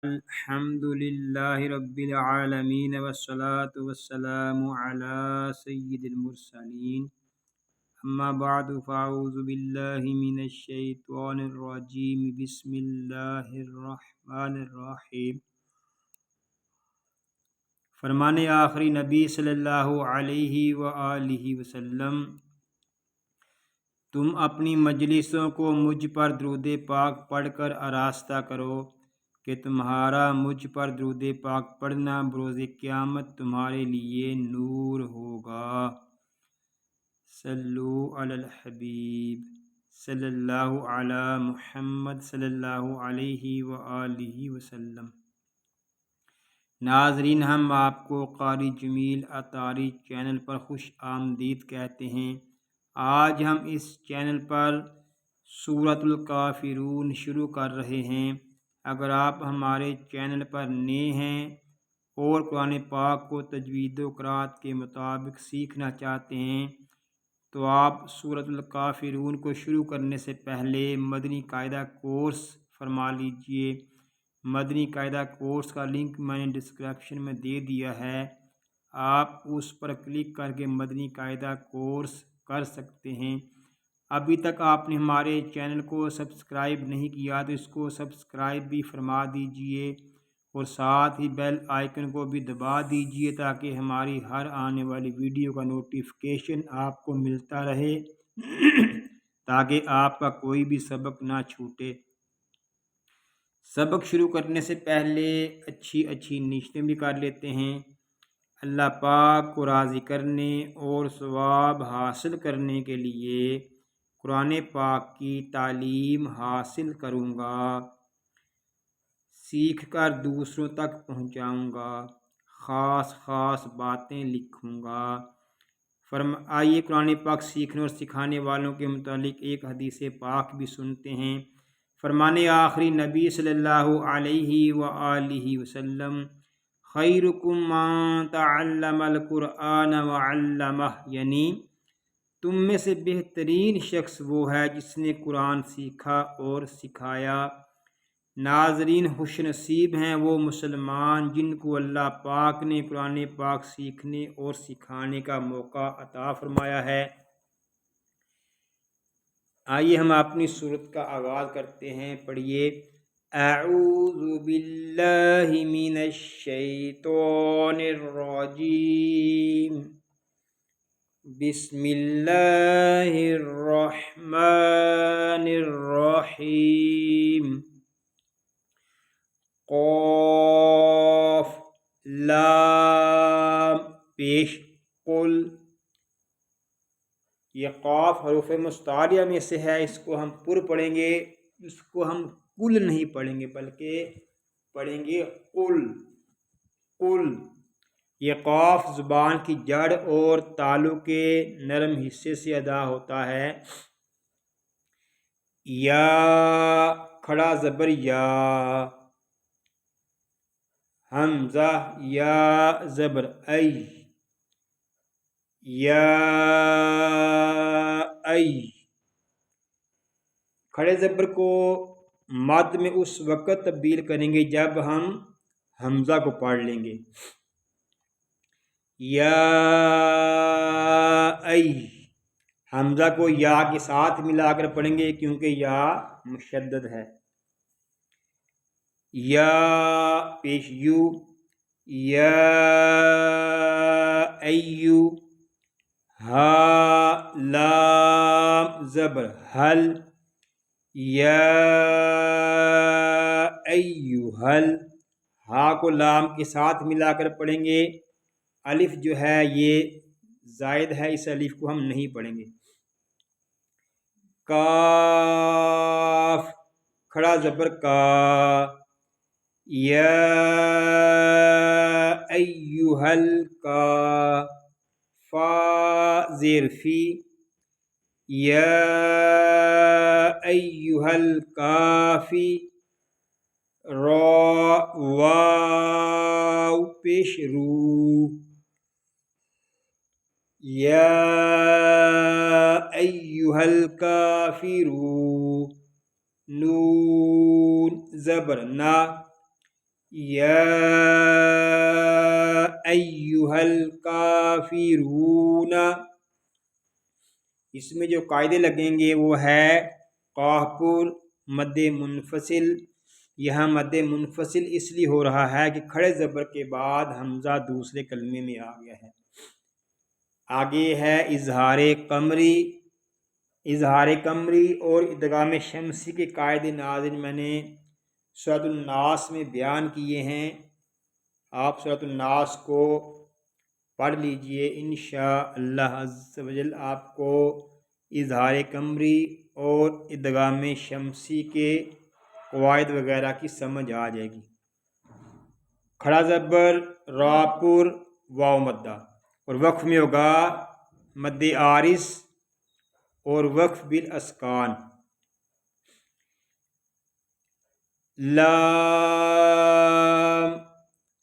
الحمد للہ رب العالمین والصلاة والسلام علی سید المرسلین اما بعد فاعوذ باللہ من الشیطان الرجیم بسم اللہ الرحمن الرحیم۔ فرمان آخری نبی صلی اللہ علیہ وآلہ وسلم، تم اپنی مجلسوں کو مجھ پر درود پاک پڑھ کر آراستہ کرو کہ تمہارا مجھ پر درود پاک پڑھنا بروز قیامت تمہارے لیے نور ہوگا۔ صلو علی الحبیب صلی اللہ علی محمد صلی اللہ علیہ وآلہ وسلم۔ ناظرین، ہم آپ کو قاری جمیل اطاری چینل پر خوش آمدید کہتے ہیں۔ آج ہم اس چینل پر سورۃ الکافرون شروع کر رہے ہیں۔ اگر آپ ہمارے چینل پر نئے ہیں اور قرآن پاک کو تجوید و قرات کے مطابق سیکھنا چاہتے ہیں تو آپ سورۃ الکافرون کو شروع کرنے سے پہلے مدنی قاعدہ کورس فرما لیجئے۔ مدنی قاعدہ کورس کا لنک میں نے ڈسکرپشن میں دے دیا ہے، آپ اس پر کلک کر کے مدنی قاعدہ کورس کر سکتے ہیں۔ ابھی تک آپ نے ہمارے چینل کو سبسکرائب نہیں کیا تو اس کو سبسکرائب بھی فرما دیجئے اور ساتھ ہی بیل آئیکن کو بھی دبا دیجئے تاکہ ہماری ہر آنے والی ویڈیو کا نوٹیفکیشن آپ کو ملتا رہے تاکہ آپ کا کوئی بھی سبق نہ چھوٹے۔ سبق شروع کرنے سے پہلے اچھی نیتیں بھی کر لیتے ہیں۔ اللہ پاک کو راضی کرنے اور ثواب حاصل کرنے کے لیے قرآن پاک کی تعلیم حاصل کروں گا، سیکھ کر دوسروں تک پہنچاؤں گا، خاص باتیں لکھوں گا۔ آئیے قرآن پاک سیکھنے اور سکھانے والوں کے متعلق ایک حدیث پاک بھی سنتے ہیں۔ فرمان آخری نبی صلی اللہ علیہ وآلہ وسلم، خیرکم من تعلم القرآن وعلمہ، یعنی تم میں سے بہترین شخص وہ ہے جس نے قرآن سیکھا اور سکھایا۔ ناظرین، خوش نصیب ہیں وہ مسلمان جن کو اللہ پاک نے قرآن پاک سیکھنے اور سکھانے کا موقع عطا فرمایا ہے۔ آئیے ہم اپنی سورت کا آغاز کرتے ہیں، پڑھیے۔ اعوذ باللہ من الشیطان الرجیم، بسم اللہ الرحمن الرحیم۔ قاف لام پیش قل، یہ قاف حروف مستعلیہ میں سے ہے، اس کو ہم پر پڑھیں گے، اس کو ہم کل نہیں پڑھیں گے بلکہ پڑھیں گے قل قل۔ یہ قاف زبان کی جڑ اور تالو کے نرم حصے سے ادا ہوتا ہے۔ یا کھڑا زبر یا، حمزہ یا زبر ای، یا ای۔ کھڑے زبر کو مد میں اس وقت تبدیل کریں گے جب ہم حمزہ کو پڑھ لیں گے۔ یا ای، حمزہ کو یا کے ساتھ ملا کر پڑھیں گے کیونکہ یا مشدد ہے۔ یا پیش یو، یا ایو۔ ہا لام زبر حل، یا ایوہل۔ ہا کو لام کے ساتھ ملا کر پڑھیں گے۔ الف جو ہے یہ زائد ہے، اس الف کو ہم نہیں پڑھیں گے۔ کاف کھڑا زبر کا، یا ایوہل کا۔ فا زیر فی، یا ایوہل کافی۔ را واو پیش رو، یا ایوہل کافرون۔ نون زبر نا، یا ایہا الکافرون، اس میں جو قاعدے لگیں گے وہ ہے قاف پر مد منفصل۔ یہاں مد منفصل اس لیے ہو رہا ہے کہ کھڑے زبر کے بعد حمزہ دوسرے کلمے میں آ گیا ہے۔ آگے ہے اظہار قمری۔ اظہار قمری اور ادغام شمسی کے قاعدے ناظرین میں نے سورۃ الناس میں بیان کیے ہیں، آپ سورۃ الناس کو پڑھ لیجئے، انشاءاللہ عز و جل آپ کو اظہار قمری اور ادغام شمسی کے قواعد وغیرہ کی سمجھ آ جائے گی۔ کھڑا زبر را پر واو مدہ، اور وقف میں ہوگا مد عارض اور وقف بالاسکان۔ لام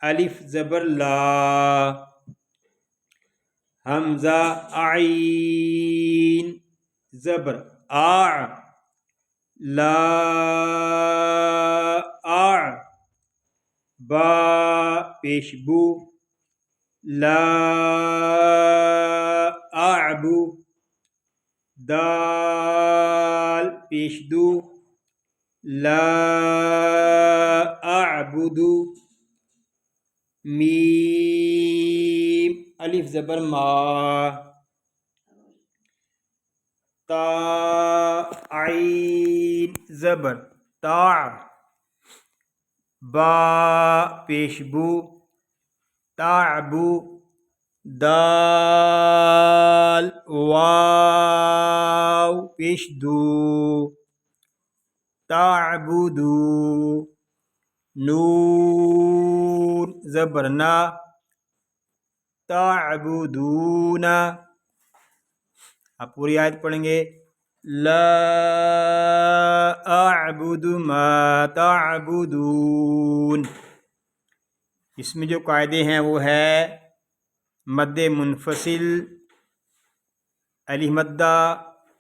الف زبر لا، حمزہ عین زبر آ، لا آ، با پیش بو، لا اعبو، دال پیش دو، لا اعبد، میم الف زبر ما، تا عین زبر تا، با پیش بو، تعبو، دال واو پیش دو، تعبدو، نون زبر نا، تعبدون۔ آپ پوری آیت پڑھیں گے، لا اعبد ما تعبدون۔ اس میں جو قاعدے ہیں وہ ہے مد منفصل، الف مدہ،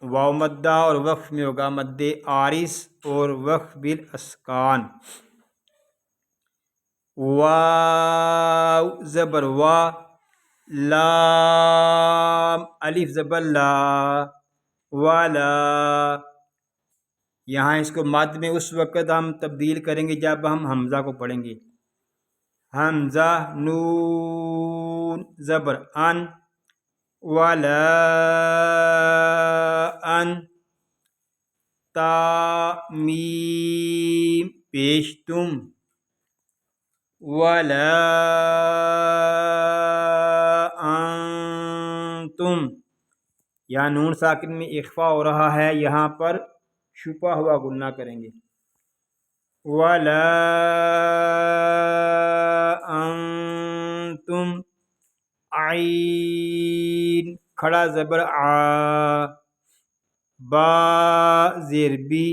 واو مدہ، اور وقف میں ہوگا مد عارض اور وقف بالاسکان۔ واو زبر وا، لام الف زبر لا، والا۔ یہاں اس کو مد میں اس وقت ہم تبدیل کریں گے جب ہم حمزہ کو پڑھیں گے۔ حمزہ نون زبر ان، ولا ان، تا میم پیش تم، ولا انتم۔ یہاں نون ساکن میں اخفا ہو رہا ہے، یہاں پر چھپا ہوا غنہ کریں گے، ولا انتم، عین کھڑا زبر آ، با زیر بی،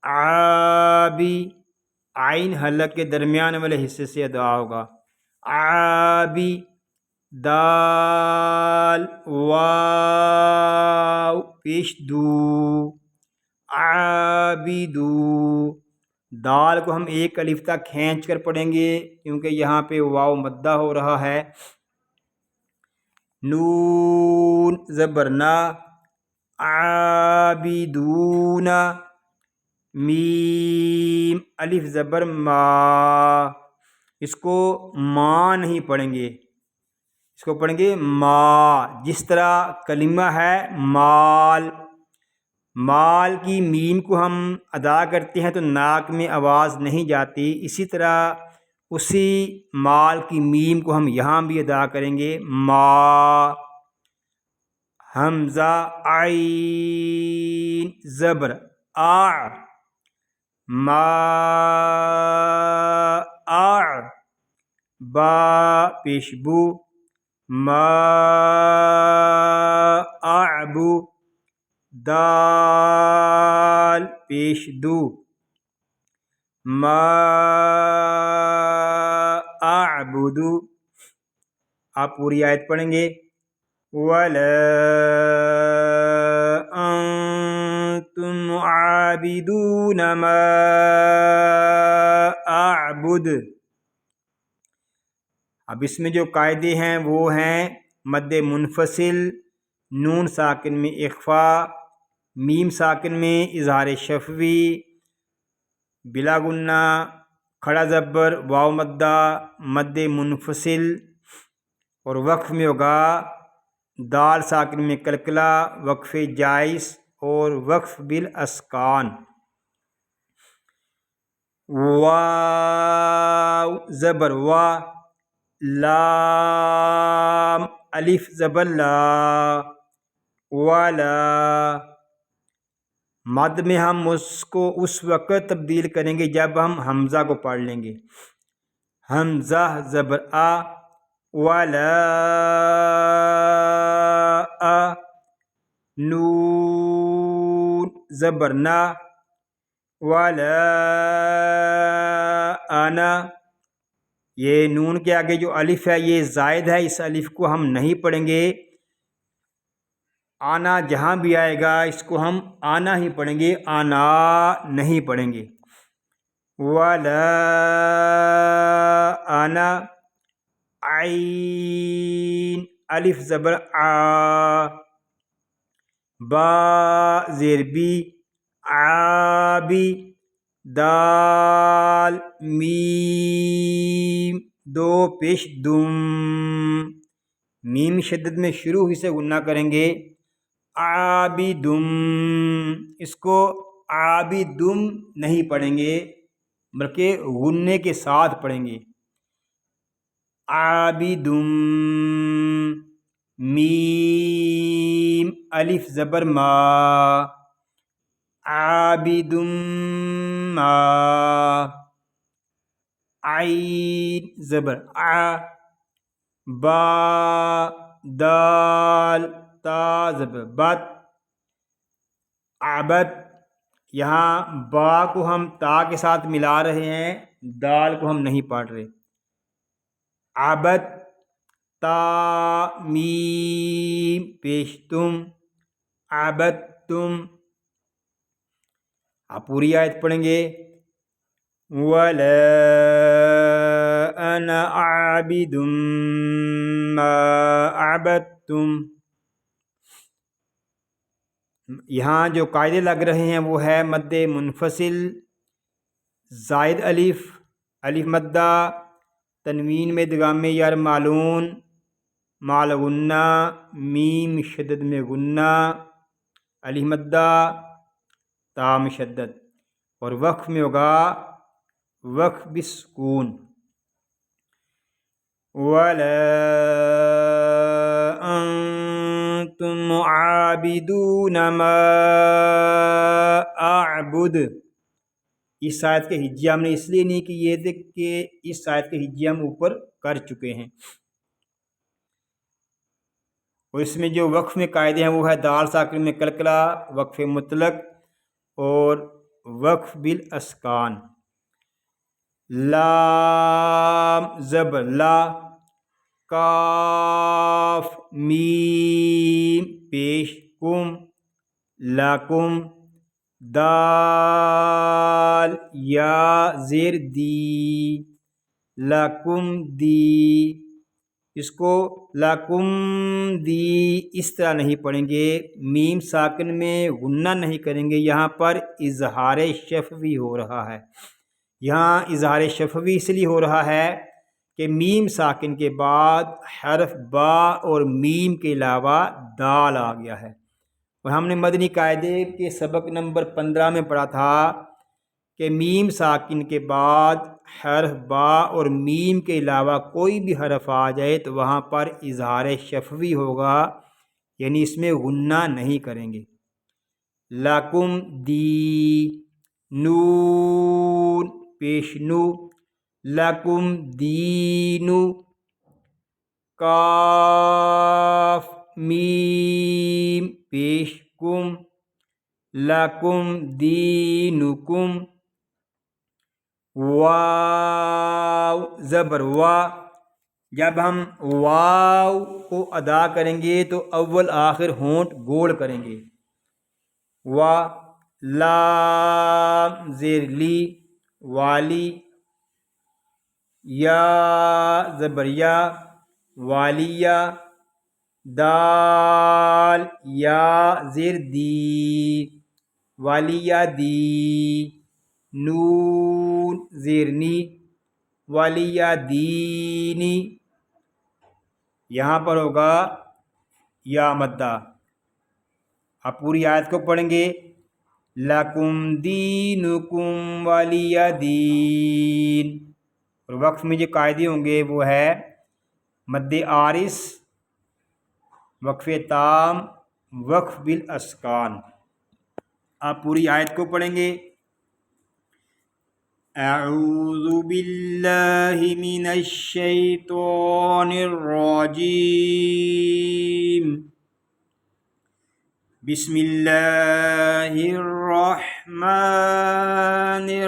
عابی، عین حلق کے درمیان والے حصے سے ادا ہوگا، عابی، دال واو پیش دو، عابدو۔ دال کو ہم ایک الف تک کھینچ کر پڑھیں گے کیونکہ یہاں پہ واو مدہ ہو رہا ہے۔ نون زبر نا، عابدون، میم الف زبر ما، اس کو ما نہیں پڑھیں گے، اس کو پڑھیں گے ما، جس طرح کلمہ ہے مال، مال کی میم کو ہم ادا کرتے ہیں تو ناک میں آواز نہیں جاتی، اسی طرح اسی مال کی میم کو ہم یہاں بھی ادا کریں گے ما۔ حمزہ عین زبر آ، ما آ، با پیش بو، ما اعبو، دال پیش دو، ما اعبدو۔ آپ پوری آیت پڑھیں گے، وَلَا أَنْتُمْ عَابِدُونَ مَا أَعْبُدُ۔ اب اس میں جو قاعدے ہیں وہ ہیں مد منفصل، نون ساکن میں اخفا، میم ساکن میں اظہار شفوی، بلا گنہ، کھڑا زبر، واو مدہ، مد منفصل، اور وقف میں ہوگا دال ساکن میں کلکلا، وقف جائز اور وقف بالاسکان۔ واو زبر وا، لام الف زبر لا، والا۔ مد میں ہم اس کو اس وقت تبدیل کریں گے جب ہم حمزہ کو پڑھ لیں گے۔ حمزہ زبر آ، والا آ، نون زبر نا، والا آنا۔ یہ نون کے آگے جو الف ہے یہ زائد ہے، اس الف کو ہم نہیں پڑھیں گے۔ آنا جہاں بھی آئے گا اس کو ہم آنا ہی پڑھیں گے، آنا نہیں پڑھیں گے۔ وَلَا آنا، عین الف زبر آ، با زیر بی، عابی، دال میم دو پیش دم، میم شدت میں شروع ہی سے غنہ کریں گے۔ عابدم، اس کو عابدم نہیں پڑھیں گے بلکہ غنے کے ساتھ پڑھیں گے۔ عابدم، میم الف زبر ما، عابدم ما، عین زبر ع، با دال تا زبر بت، عبد۔ یہاں با کو ہم تا کے ساتھ ملا رہے ہیں، دال کو ہم نہیں پڑھ رہے۔ عبد، تا میم پیش تم، عبدتم۔ آپ پوری آیت پڑھیں گے۔ وَلَا أَنَا عَابِدٌ مَا عَبَدتُّمْ۔ یہاں جو قاعدے لگ رہے ہیں وہ ہے مد منفصل، زائد الف، الف مدہ، تنوین میں ادغام یار معلوم، مال غنہ، میم شدد میں غنہ، الف مدہ، تا مشدد، اور وقف میں ہوگا وقف بسکون۔ وَلَا أَنْتُمْ عَابِدُونَ مَا أَعْبُدُ۔ اس آیت کے ہجے ہم نے اس لیے نہیں کیے تھے کہ اس آیت کے ہجے ہم اوپر کر چکے ہیں، اور اس میں جو وقف میں قاعدے ہیں وہ ہے دال ساکن میں کلکلا، وقف مطلق اور وقف بالاسکان۔ لام زبر لا، کاف میم پیش کم، لکم، دال یا زیر دی، لکم دی۔ اس کو لکم دی اس طرح نہیں پڑھیں گے، میم ساکن میں غنہ نہیں کریں گے، یہاں پر اظہار شفوی ہو رہا ہے۔ یہاں اظہار شفوی اس لیے ہو رہا ہے کہ میم ساکن کے بعد حرف با اور میم کے علاوہ دال آ گیا ہے، اور ہم نے مدنی قاعدے کے سبق نمبر 15 میں پڑھا تھا کہ میم ساکن کے بعد حرف با اور میم کے علاوہ کوئی بھی حرف آ جائے تو وہاں پر اظہار شفوی ہوگا، یعنی اس میں غنہ نہیں کریں گے۔ لکم دی، نون پیش نو، لکم دینو، کاف میم پیش کم، لکم دینکم۔ واو زبر وا، جب ہم واو کو ادا کریں گے تو اول آخر ہونٹ گول کریں گے۔ وا، لام زیر لی، والی، یا زبریا والیہ دال یا زیر دی والیہ دی نون زیرنی والیہ دینی. یہاں پر ہوگا یا مدہ. آپ پوری آیت کو پڑھیں گے. لَکُمْ دِینُکُمْ وَلِیَ دین. اور وقف میں جو قاعدے ہوں گے وہ ہے مد عارض، وقف تام، وقف بالاسکان. آپ پوری آیت کو پڑھیں گے. اعوذ باللہ من الشیطان الرجیم. بسم اللہ الرحمن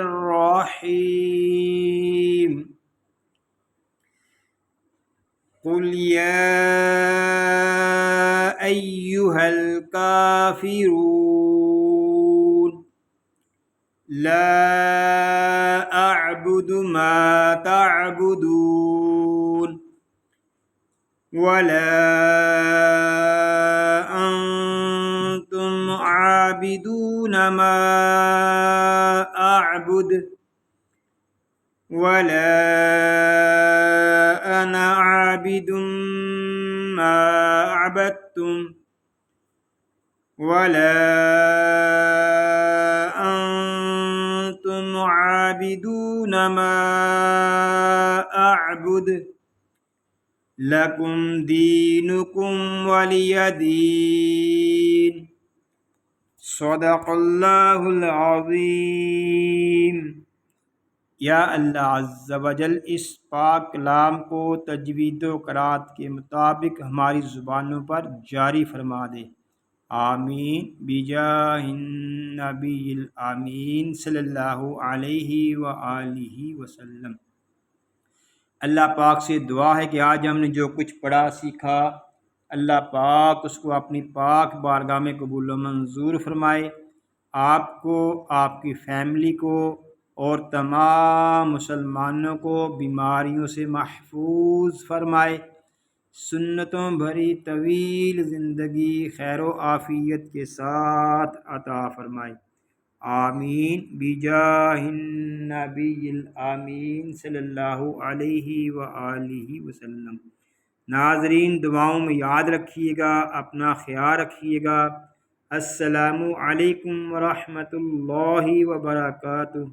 الرحیم. قل یا ایہا الکافرون لا اعبد ما تعبدون ولا انتم عابدون ما اعبد ولا انا عابد ما عبدتم ولا انتم عابدون ما اعبد لکم دینکم ولی دین. صدق اللہ العظیم. یا اللہ عز و جل اس پاک کلام کو تجوید و قرات کے مطابق ہماری زبانوں پر جاری فرما دے. آمین بجاہ النبی الامین صلی اللہ علیہ وآلہ وسلم. اللہ پاک سے دعا ہے کہ آج ہم نے جو کچھ پڑھا سیکھا اللہ پاک اس کو اپنی پاک بارگاہ میں قبول و منظور فرمائے. آپ کو، آپ کی فیملی کو اور تمام مسلمانوں کو بیماریوں سے محفوظ فرمائے. سنتوں بھری طویل زندگی خیر و عافیت کے ساتھ عطا فرمائے. آمین بجاہ النبی الامین صلی اللہ علیہ وآلہ وسلم. ناظرین دعاؤں میں یاد رکھیے گا، اپنا خیال رکھیے گا. السلام علیکم ورحمۃ اللہ وبرکاتہ.